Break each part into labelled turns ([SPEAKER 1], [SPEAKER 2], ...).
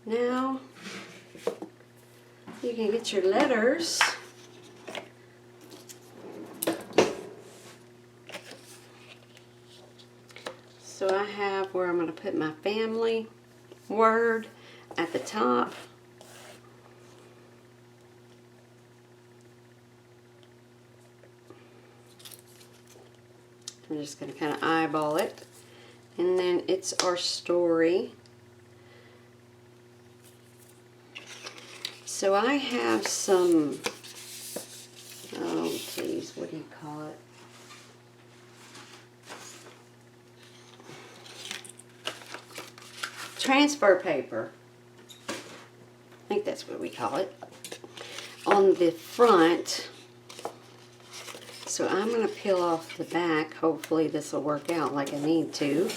[SPEAKER 1] Now you can get your letters. So I have where I'm going to put my family word at the top. I'm just going to kind of eyeball it. And then it's our story. So I have some, oh geez, what do you call it? Transfer paper. I think that's what we call it. On the front. So I'm going to peel off the back. Hopefully this will work out like I need to.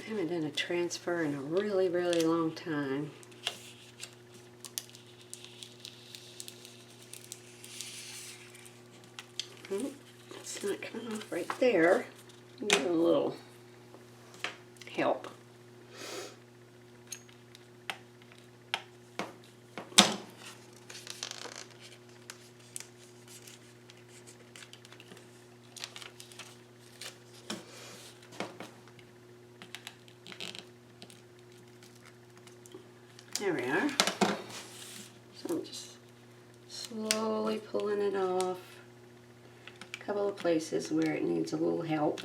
[SPEAKER 1] I haven't done a transfer in a really, really long time. Oh, it's not coming off right there. Need a little help. There we are. So I'm just slowly pulling it off. A couple of places where it needs a little help.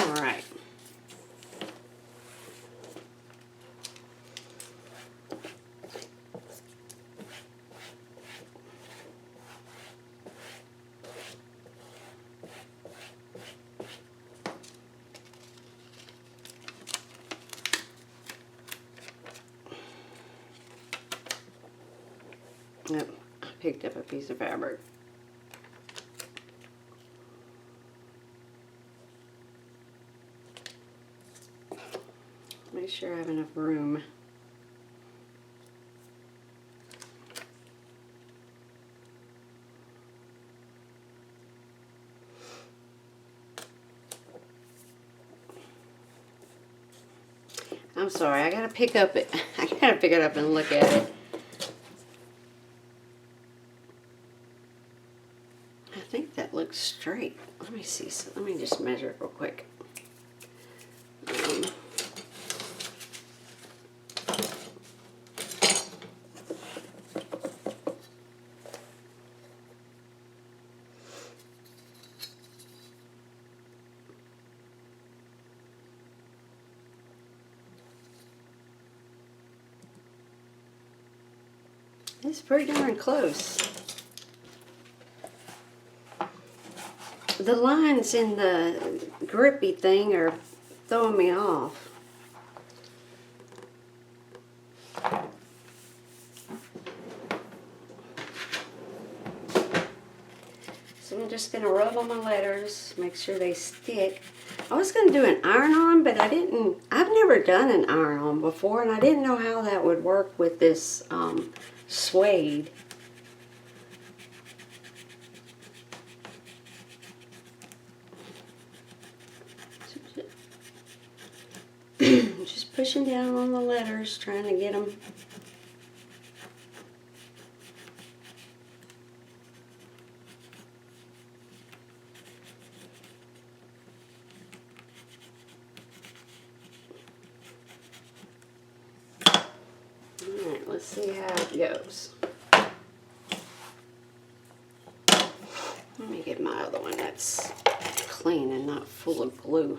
[SPEAKER 1] All right. Yep, I picked up a piece of fabric. Make sure I have enough room. I'm sorry, I gotta pick up it. I gotta pick it up and look at it. I think that looks straight. Let me see. So let me just measure it real quick. It's pretty darn close. The lines in the grippy thing are throwing me off. So I'm just going to rub on my letters, make sure they stick. I was going to do an iron-on, but I've never done an iron-on before, and I didn't know how that would work with this suede. Just pushing down on the letters, trying to get them. Alright, let's see how it goes. Let me get my other one that's clean and not full of glue.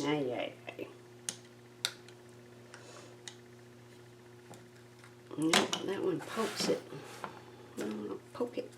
[SPEAKER 1] Ay. Nope, that one pokes it. I don't want to poke it.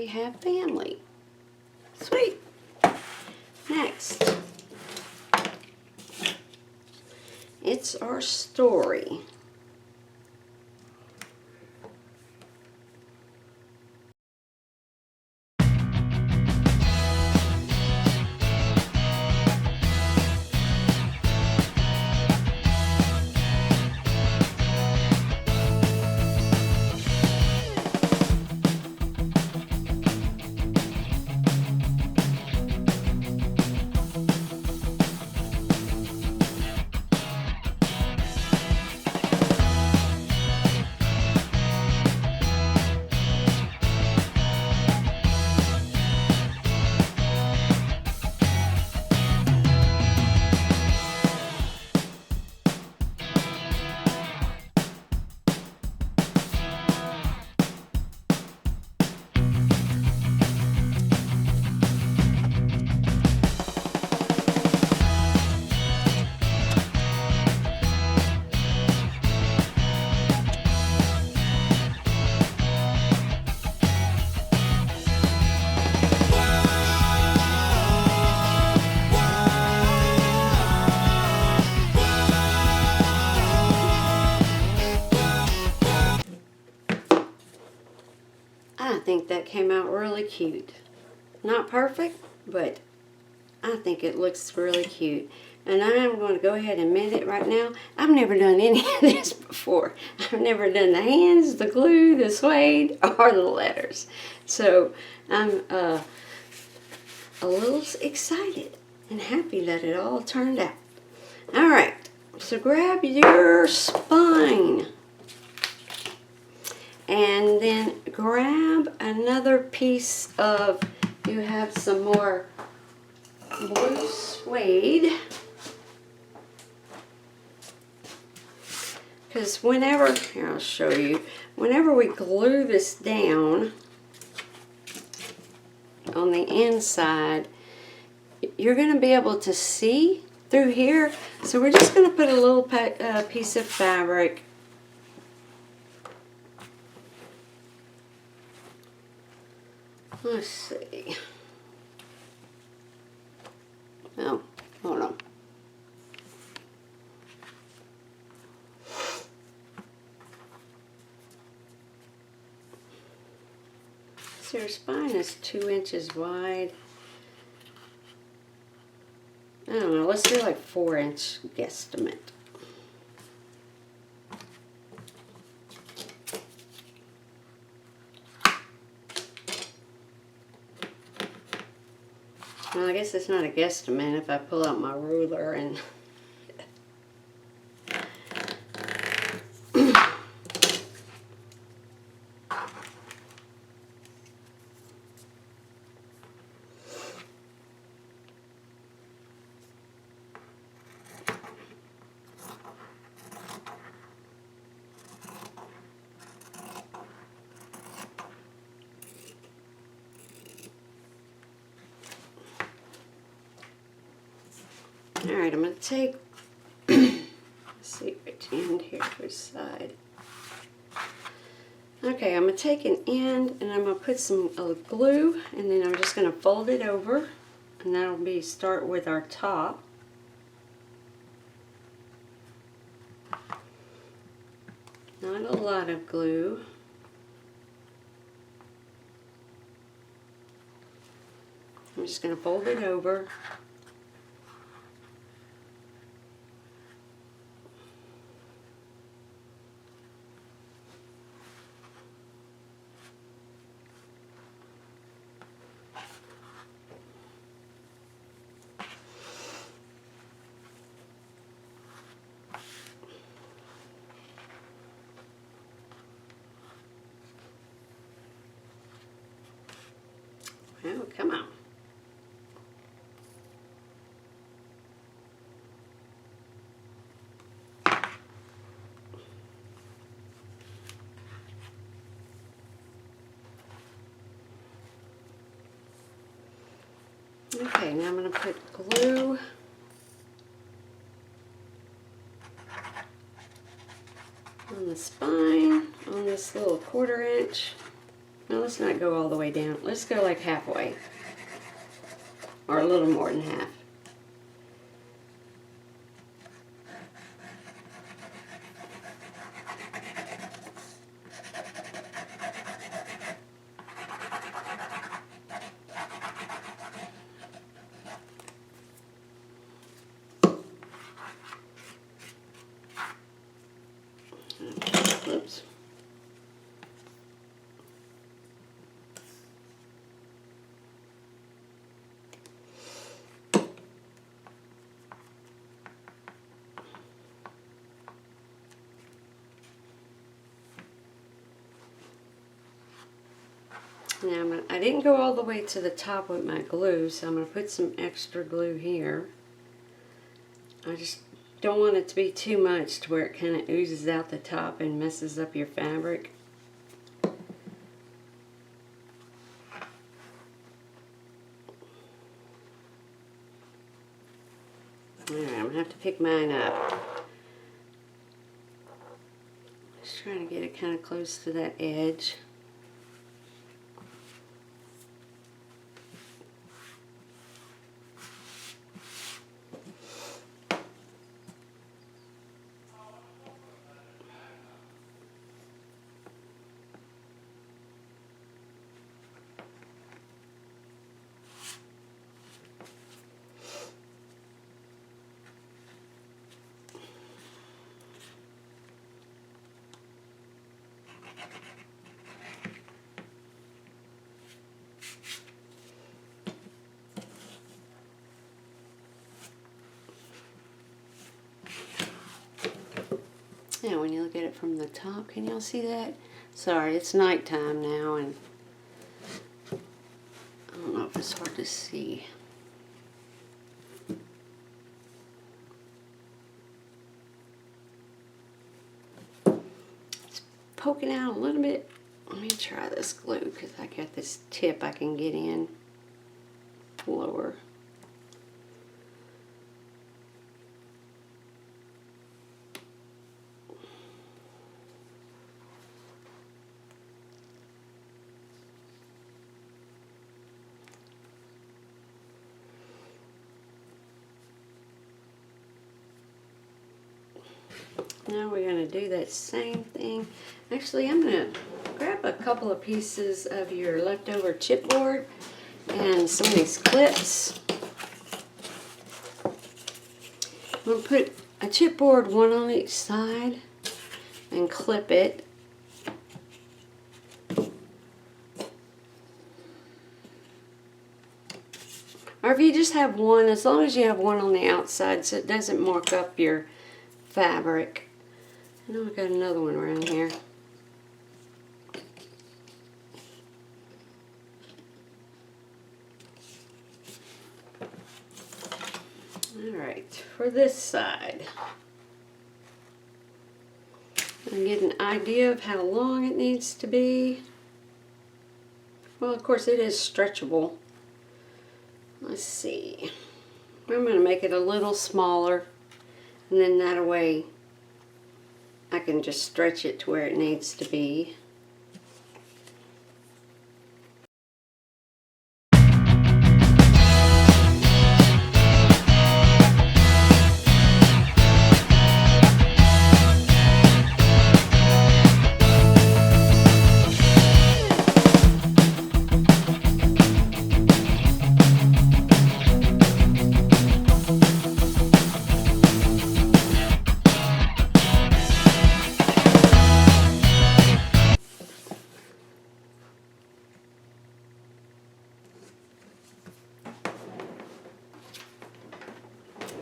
[SPEAKER 1] we have family. Sweet. Next, it's our story. I think that came out really cute. Not perfect, but I think it looks really cute. And I am going to go ahead and admit it right now. I've never done any of this before. I've never done the hands, the glue, the suede, or the letters. So I'm a little excited and happy that it all turned out. All right, so grab your spine. And then grab another piece of, you have some more blue suede. Because whenever, here I'll show you, whenever we glue this down on the inside, you're going to be able to see through here. So we're just going to put a little piece of fabric . Let's see. Oh, hold on. So your spine is 2 inches wide. I don't know, let's do like 4-inch guesstimate. Well, I guess it's not a guesstimate if I pull out my ruler and all right, I'm going to take, let's see which end here, which side. Okay, I'm going to take an end and I'm going to put some glue, and then I'm just going to fold it over, and that'll be start with our top. Not a lot of glue. I'm just going to fold it over. Oh, come on. Okay, now I'm going to put glue on the spine on this little 1/4 inch. Now let's not go all the way down. Let's go like halfway. Or a little more than half. Oops. Now I didn't go all the way to the top with my glue, so I'm going to put some extra glue here. I just don't want it to be too much to where it kind of oozes out the top and messes up your fabric. Alright, I'm going to have to pick mine up. Just trying to get it kind of close to that edge. Now when you look at it from the top, can y'all see that? Sorry, it's nighttime now and I don't know if it's hard to see. It's poking out a little bit. Let me try this glue because I got this tip I can get in lower. Now we're going to do that same thing. Actually, I'm going to grab a couple of pieces of your leftover chipboard and some of these clips. I'm going to put a chipboard, one on each side, and clip it. Or if you just have one, as long as you have one on the outside so it doesn't mark up your fabric. I know I got another one around here. Alright, for this side, I get an idea of how long it needs to be. Well, of course it is stretchable. Let's see. I'm going to make it a little smaller, and then that way I can just stretch it to where it needs to be.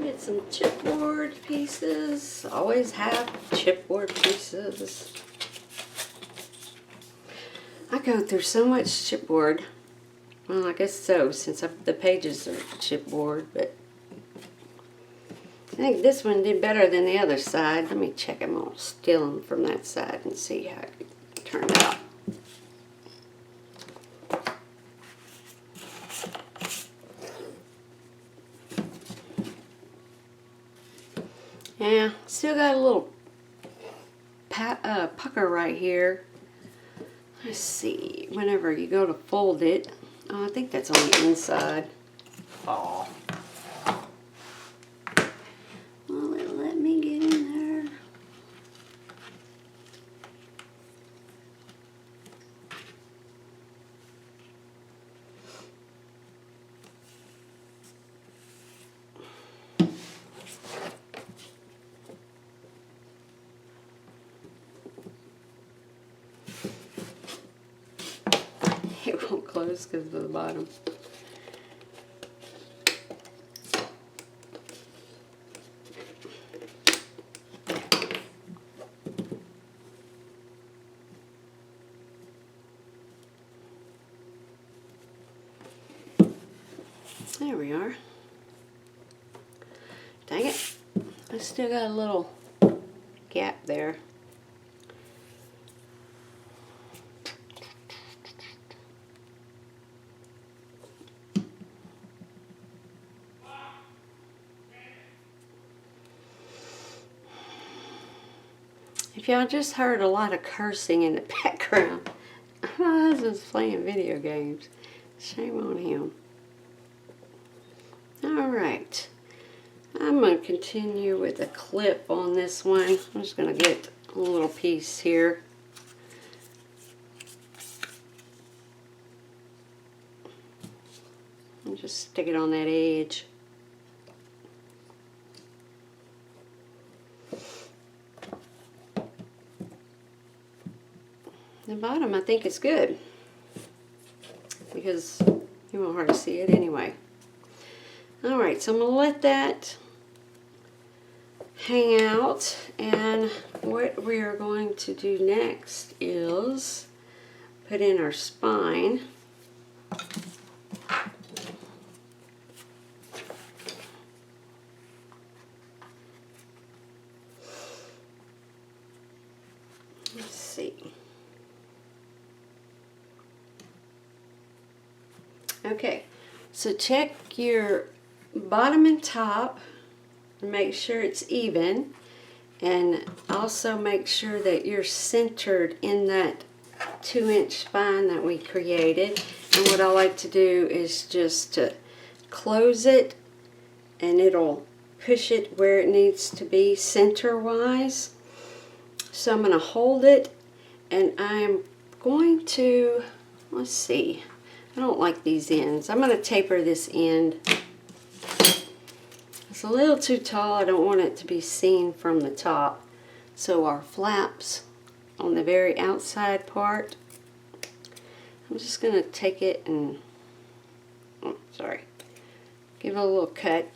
[SPEAKER 1] Get some chipboard pieces. Always have chipboard pieces. I go through so much chipboard. Well, I guess so, since the pages are chipboard, but I think this one did better than the other side. Let me check them all, steal them from that side and see how it turned out. Yeah, still got a little pucker right here. let's see, whenever you go to fold it, I think that's on the inside. Oh. Well, it'll let me get in there. It won't close because of the bottom. There we are. Dang it. I still got a little gap there. If y'all just heard a lot of cursing in the background, my husband's playing video games. Shame on him. Alright, I'm going to continue with a clip on this one. I'm just going to get a little piece here. And just stick it on that edge. The bottom, I think, is good because you won't hardly see it anyway. Alright, so I'm going to let that hang out, and what we are going to do next is put in our spine. Let's see. Okay, so check your bottom and top and make sure it's even, and also make sure that you're centered in that 2-inch spine that we created. And what I like to do is just to close it, and it'll push it where it needs to be center wise. So I'm going to hold it, and I'm going to, let's see, I don't like these ends. I'm going to taper this end. It's a little too tall. I don't want it to be seen from the top. So our flaps on the very outside part, I'm just going to take it and, oh, sorry, give it a little cut.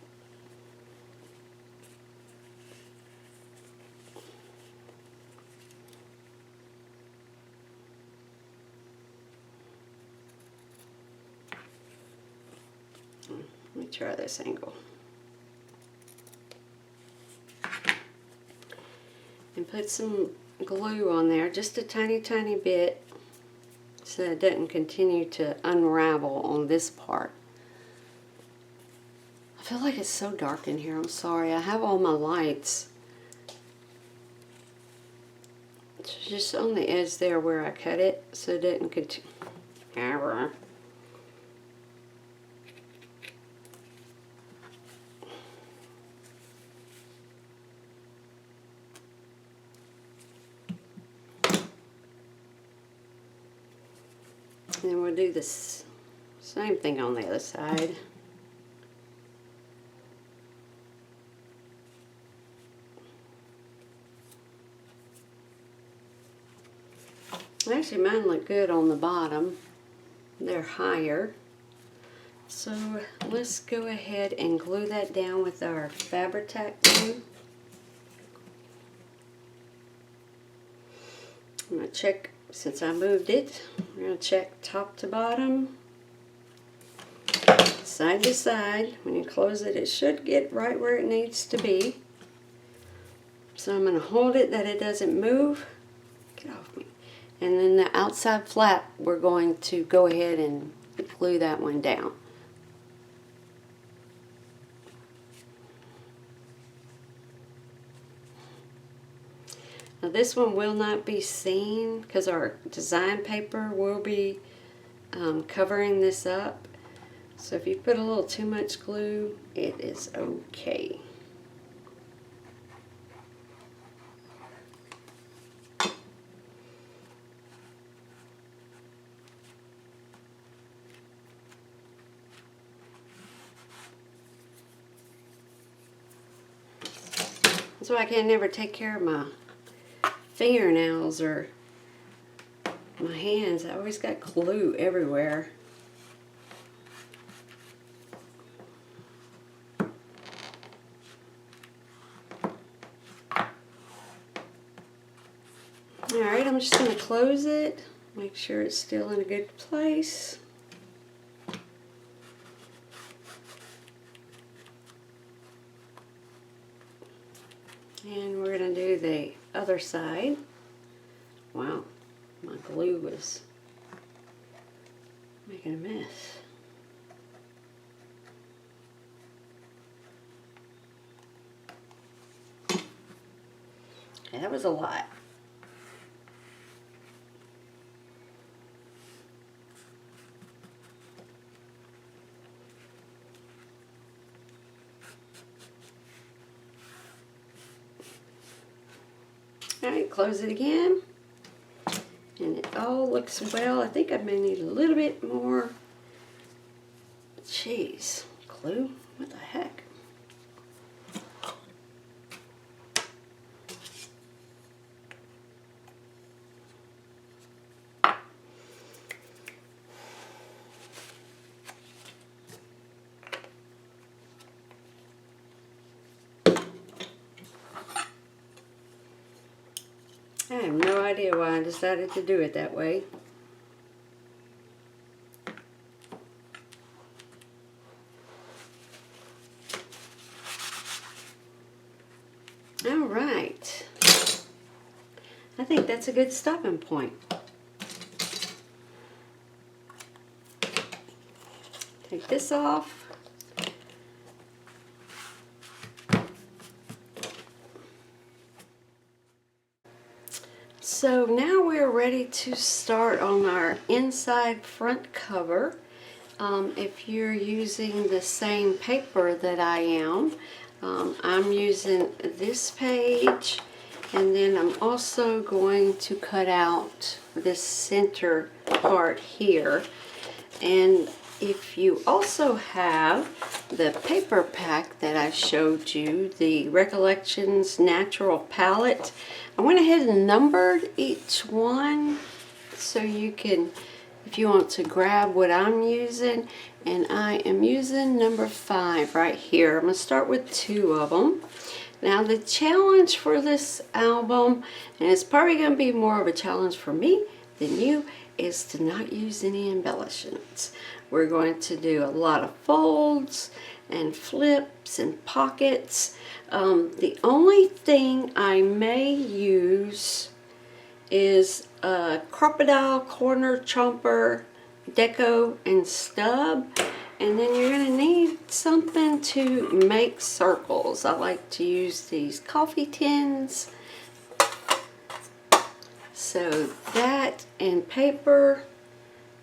[SPEAKER 1] Let me try this angle. And put some glue on there, just a tiny, tiny bit, so that it doesn't continue to unravel on this part. I feel like it's so dark in here. I'm sorry. I have all my lights. It's just on the edge there where I cut it, so it didn't continue. And then we'll do this same thing on the other side. Actually, mine look good on the bottom. They're higher. So let's go ahead and glue that down with our Fabri-Tac glue. I'm going to check, since I moved it, I'm going to check top to bottom, side to side. When you close it, it should get right where it needs to be. So I'm going to hold it that it doesn't move. Get off me. And then the outside flap, we're going to go ahead and glue that one down. Now this one will not be seen because our design paper will be covering this up. So if you put a little too much glue, it is okay. That's why I can never take care of my fingernails or my hands. I always got glue everywhere. Alright, I'm just going to close it, make sure it's still in a good place. And we're going to do the other side. Wow, my glue was making a mess. That was a lot. Alright, close it again. And it all looks well. I think I may need a little bit more. Jeez, glue? What the heck? I have no idea why I decided to do it that way. All right. I think that's a good stopping point. Take this off. So now we're ready to start on our inside front cover. If you're using the same paper that I am, I'm using this page, and then I'm also going to cut out this center part here. And if you also have the paper pack that I showed you, the Recollections Natural Palette, I went ahead and numbered each one so you can, if you want to grab what I'm using, and I am using number 5 right here. I'm going to start with 2 of them. Now the challenge for this album, and it's probably going to be more of a challenge for me than you, is to not use any embellishments. We're going to do a lot of folds and flips and pockets. The only thing I may use is a Crocodile Corner Chomper deco and stub, and then you're going to need something to make circles. I like to use these coffee tins. So that and paper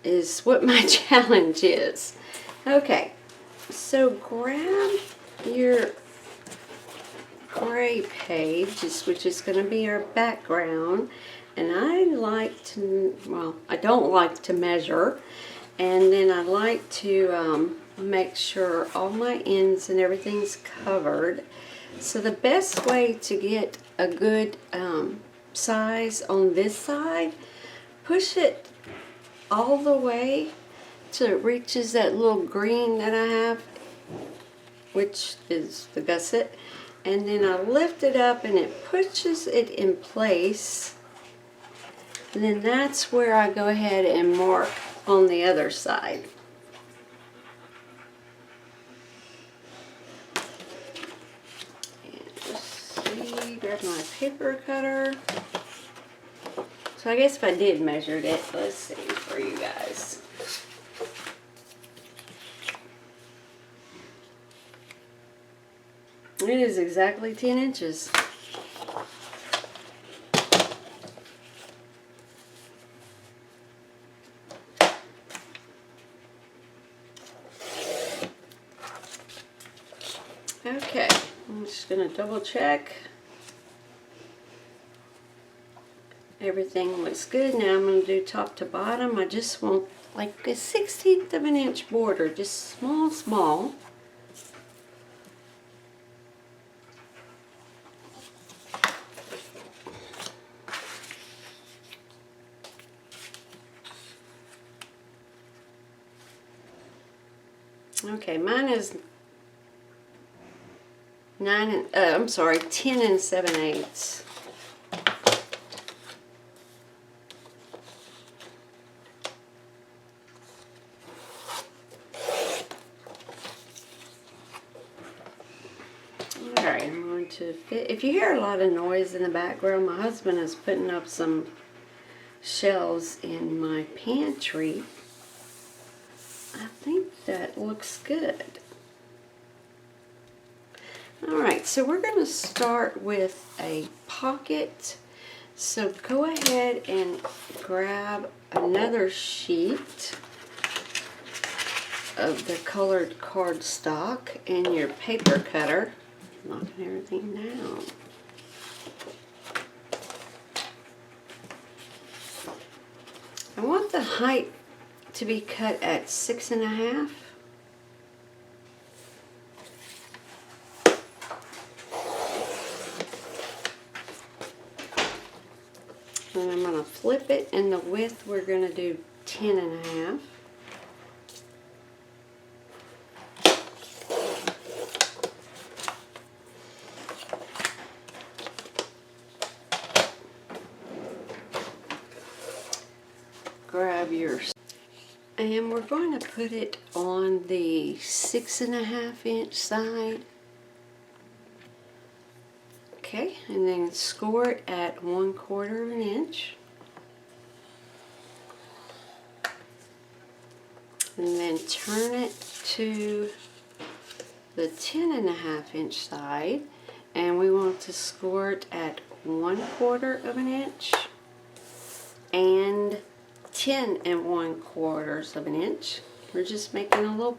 [SPEAKER 1] is what my challenge is. Okay, so grab your gray page, which is going to be our background, and I like to, well, I don't like to measure, and then I like to make sure all my ends and everything's covered. So the best way to get a good size on this side, push it all the way till it reaches that little green that I have, which is the gusset, and then I lift it up and it pushes it in place, and then that's where I go ahead and mark on the other side. And let's see, grab my paper cutter. So I guess if I did measure it, let's see for you guys. It is exactly 10 inches. Okay, I'm just going to double check. Everything looks good. Now I'm going to do top to bottom. I just want like a 1/16 of an inch border, just small, small. Okay, mine is 10 and 7/8. Alright, I'm going to fit. If you hear a lot of noise in the background, my husband is putting up some shelves in my pantry. I think that looks good. Alright, so we're going to start with a pocket. So go ahead and grab another sheet of the colored cardstock and your paper cutter. Knocking everything down. I want the height to be cut at 6.5. And I'm going to flip it, and the width we're going to do 10.5. Grab yours, and we're going to put it on the 6.5-inch side. Okay, and then score it at 1/4 of an inch. And then turn it to the 10.5-inch side, and we want to score it at 1/4 of an inch and 10 1/4 of an inch. We're just making a little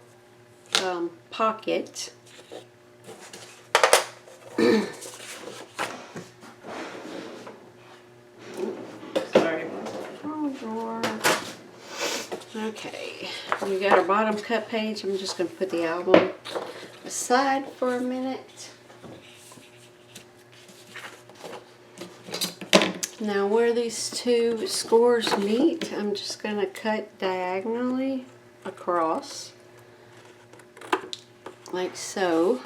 [SPEAKER 1] pocket. Sorry, wrong drawer. Okay, we got our bottom cut page. I'm just going to put the album aside for a minute. Now where these two scores meet, I'm just going to cut diagonally across, like so.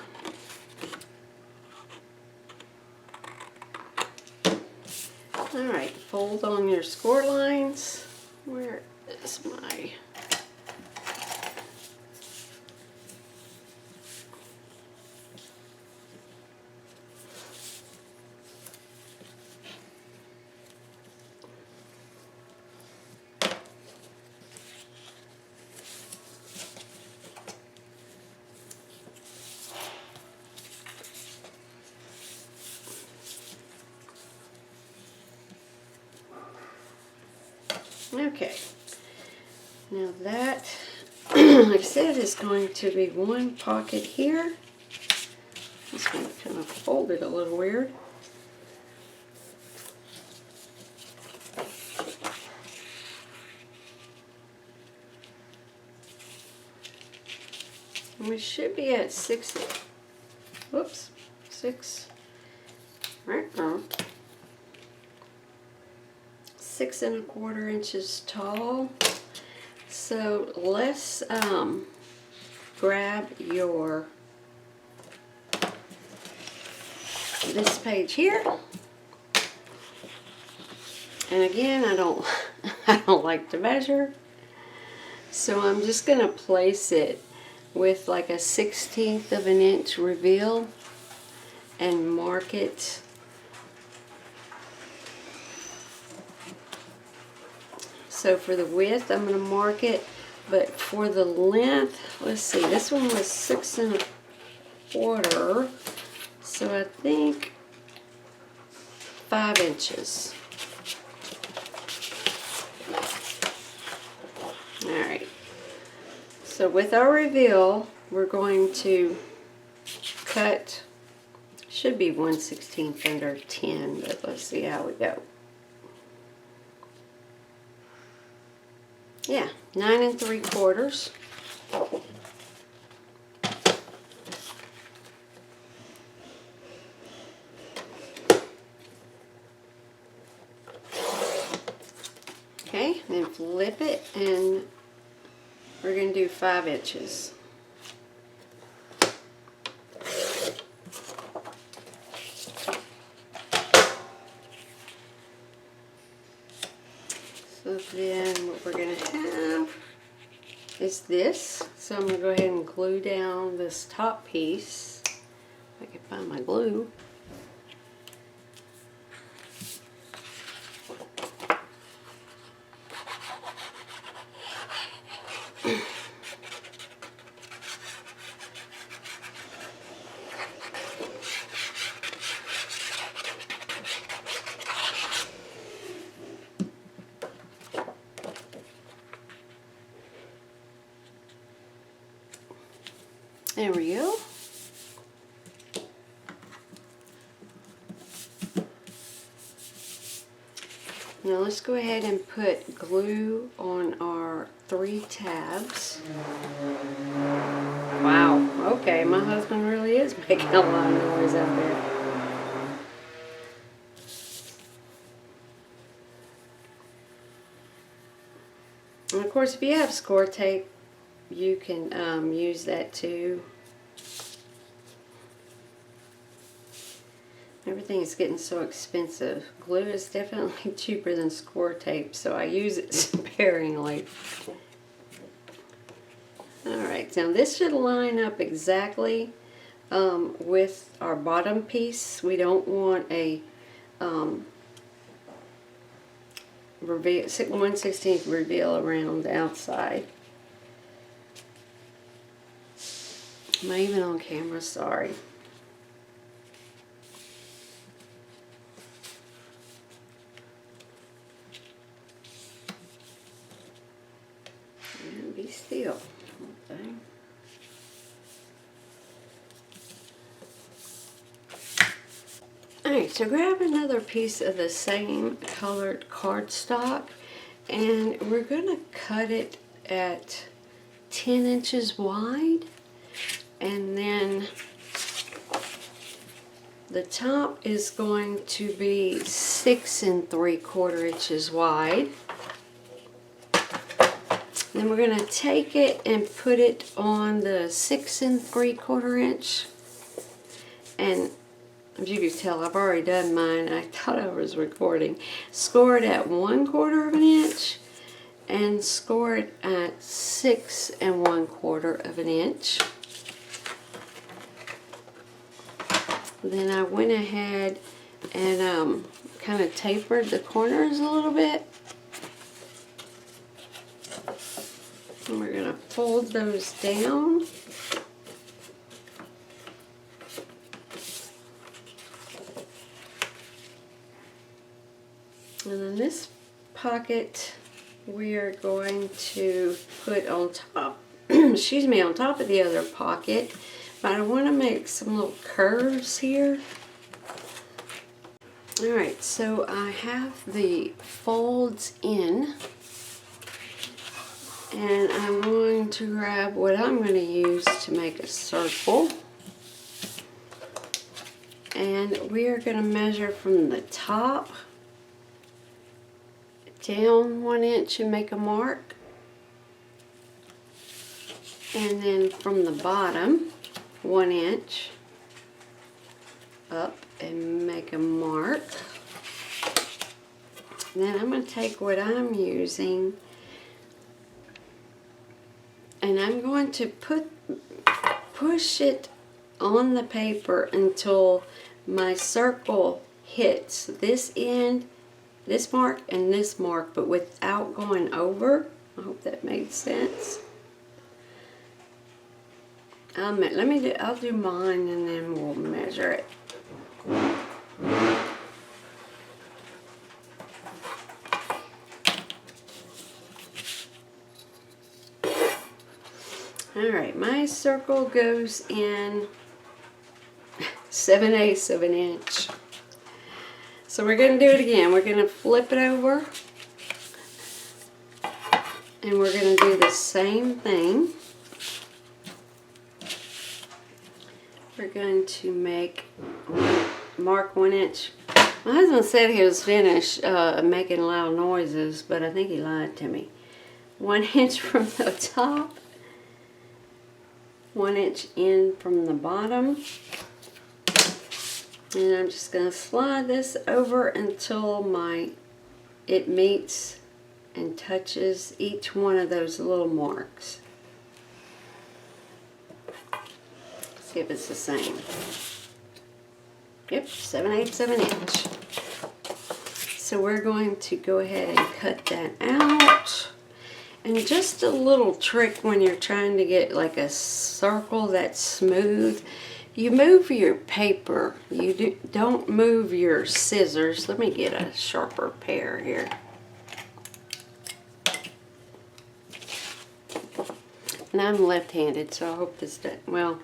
[SPEAKER 1] Alright, fold on your score lines. Where is my... Okay, now that, like I said, is going to be one pocket here. This one kind of folded a little weird. And we should be at 6 1/4 inches tall. So let's grab your this page here, and again I don't like to measure, so I'm just gonna place it with like a 1/16 of an inch reveal and mark it. So for the width, I'm going to mark it, but for the length, let's see, this one was 6 1/4, so I think 5 inches. Alright, so with our reveal, we're going to cut, should be 1/16 under 10, but let's see how we go. Yeah, 9 3/4. Okay, then flip it, and we're going to do 5 inches. So then what we're going to have is this. So I'm going to go ahead and glue down this top piece. If I can find my glue. There we go. Now let's go ahead and put glue on our 3 tabs. Wow, okay, my husband really is making a lot of noise out there. And of course, if you have score tape, you can use that too. Everything is getting so expensive. Glue is definitely cheaper than score tape, so I use it sparingly. Alright, now this should line up exactly with our bottom piece. We don't want a 1/16 reveal around the outside. Am I even on camera? Sorry. And be still. Okay. Alright, so grab another piece of the same colored cardstock, and we're going to cut it at 10 inches wide, and then the top is going to be 6 3/4 inches wide. Then we're going to take it and put it on the 6 3/4 inch, and as you can tell, I've already done mine. I thought I was recording. Score it at 1/4 of an inch and score it at 6 1/4 of an inch. Then I went ahead and kind of tapered the corners a little bit. And we're going to fold those down. And then this pocket we are going to put on top, excuse me, on top of the other pocket. But I want to make some little curves here. Alright, so I have the folds in. And I'm going to grab what I'm going to use to make a circle. And we are going to measure from the top down 1 inch and make a mark. And then from the bottom 1 inch up and make a mark. And then I'm going to take what I'm using and I'm going to push it on the paper until my circle hits this end, this mark, and this mark, but without going over. I hope that made sense. I'll do mine and then we'll measure it. Alright, my circle goes in 7/8 of an inch. So we're going to do it again. We're going to flip it over. And we're going to do the same thing. We're going to mark 1 inch. My husband said he was finished making loud noises, but I think he lied to me. 1 inch from the top, 1 inch in from the bottom. And I'm just going to slide this over until it meets and touches each one of those little marks. See if it's the same. Yep, 7/8 of an inch. So we're going to go ahead and cut that out. And just a little trick when you're trying to get like a circle that's smooth, you move your paper. You don't move your scissors. Let me get a sharper pair here. And I'm left-handed, so I hope this doesn't, well,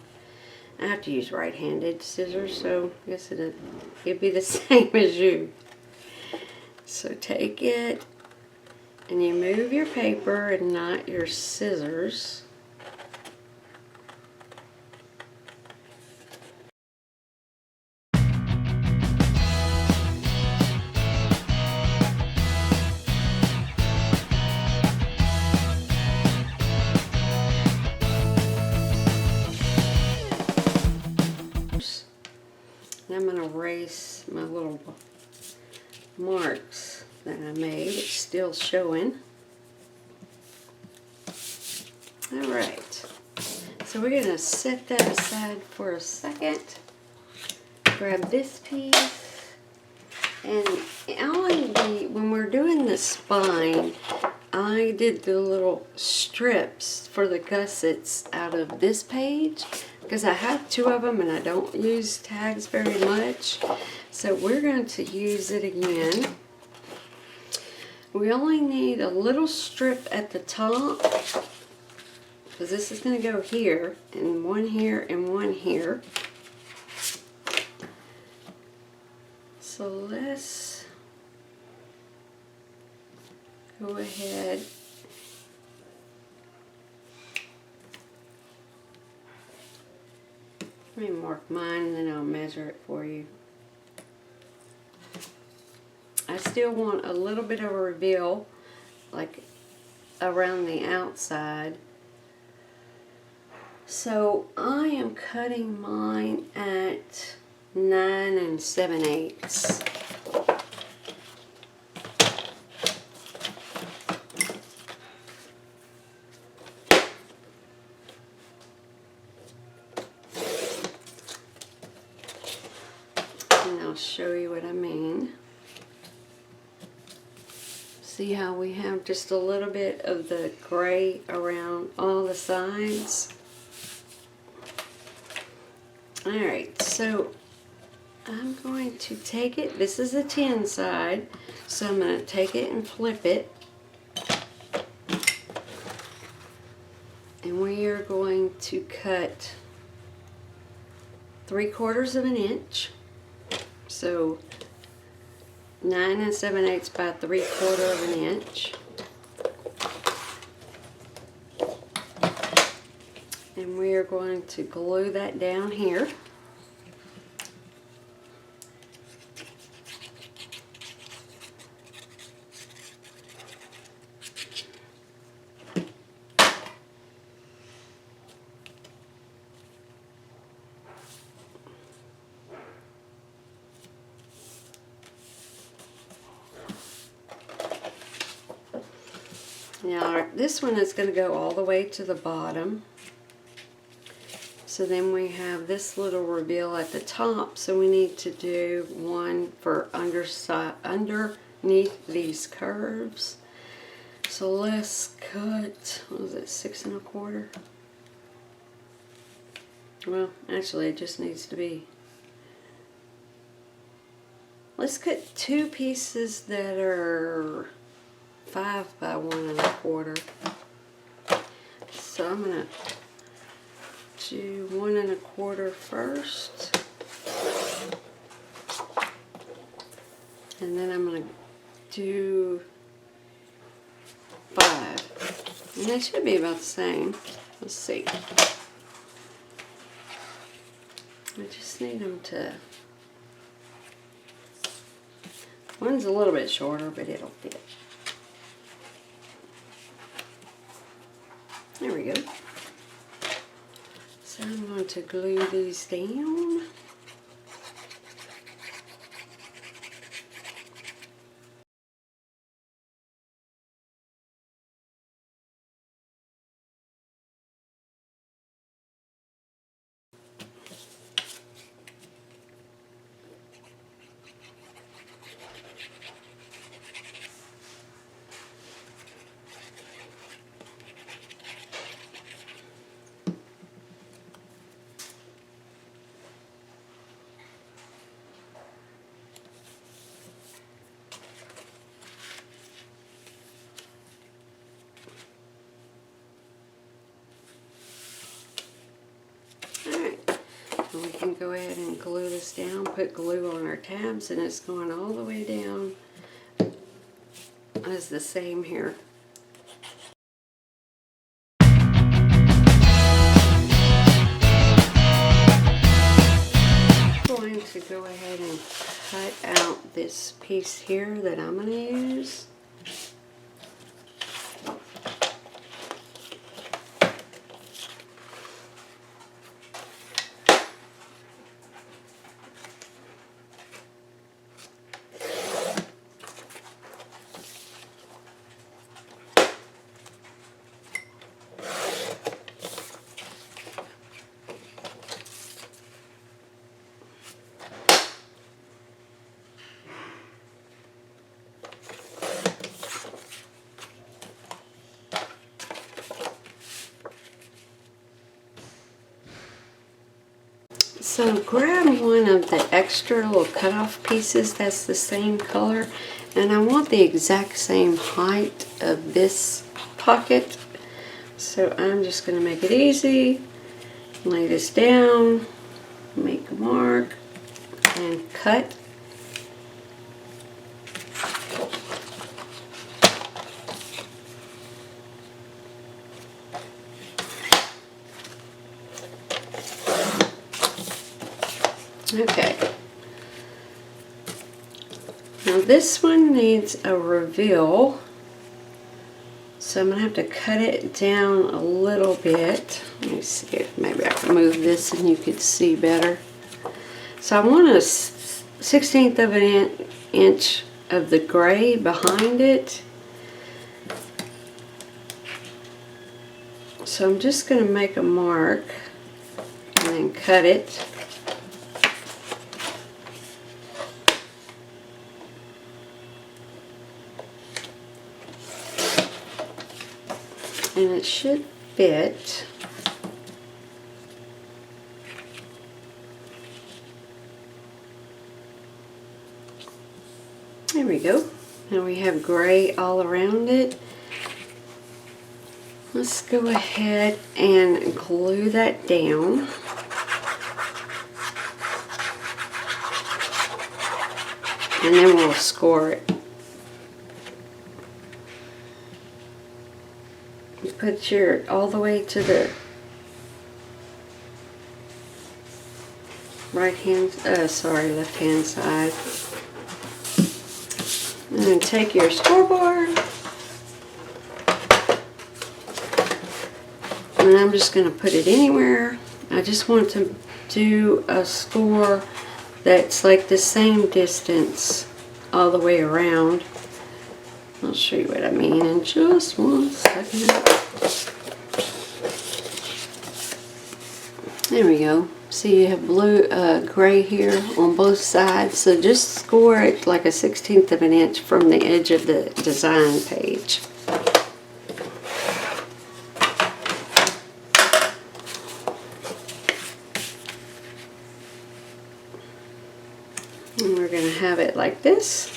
[SPEAKER 1] I have to use right-handed scissors, so I guess it'd be the same as you. So take it, and you move your paper and not your scissors. I'm going to erase my little marks that I made. It's still showing. Alright, so we're going to set that aside for a second. Grab this piece. And when we're doing the spine, I did the little strips for the gussets out of this page because I have 2 of them and I don't use tags very much. So we're going to use it again. We only need a little strip at the top because this is going to go here and 1 here and 1 here. So let's go ahead let me mark mine and then I'll measure it for you. I still want a little bit of a reveal like around the outside. So I am cutting mine at 9 7/8. And I'll show you what I mean. See how we have just a little bit of the gray around all the sides? Alright, so I'm going to take it, this is the 10 side, so I'm going to take it and flip it. And we are going to cut 3/4 of an inch. So 9 7/8 by 3/4 of an inch. And we are going to glue that down here. Now this one is going to go all the way to the bottom. So then we have this little reveal at the top, so we need to do one for underneath these curves. So let's cut, what was it, 6 1/4? Well, actually it just needs to be, let's cut 2 pieces that are 5 by 1 1/4. So I'm going to do 1 1/4 first. And then I'm going to do 5. And they should be about the same. Let's see. I just need them to... One's a little bit shorter, but it'll fit. There we go. So I'm going to glue these down. We can go ahead and glue this down, put glue on our tabs, and it's going all the way down as the same here. I'm going to go ahead and cut out this piece here that I'm going to use. So grab one of the extra little cutoff pieces that's the same color, and I want the exact same height of this pocket. So I'm just going to make it easy, lay this down, make a mark, and cut. Okay, now this one needs a reveal, so I'm going to have to cut it down a little bit. Let me see if maybe I can move this and you could see better. So I want a 1/16 of an inch of the gray behind it. So I'm just going to make a mark and then cut it. And it should fit. There we go. Now we have gray all around it. Let's go ahead and glue that down. And then we'll score it. Put your all the way to the left hand side. And then take your scoreboard. And I'm just going to put it anywhere. I just want to do a score that's like the same distance all the way around. I'll show you what I mean in just 1 second. There we go. See, you have gray here on both sides. So just score it like a 1/16 of an inch from the edge of the design page. And we're going to have it like this.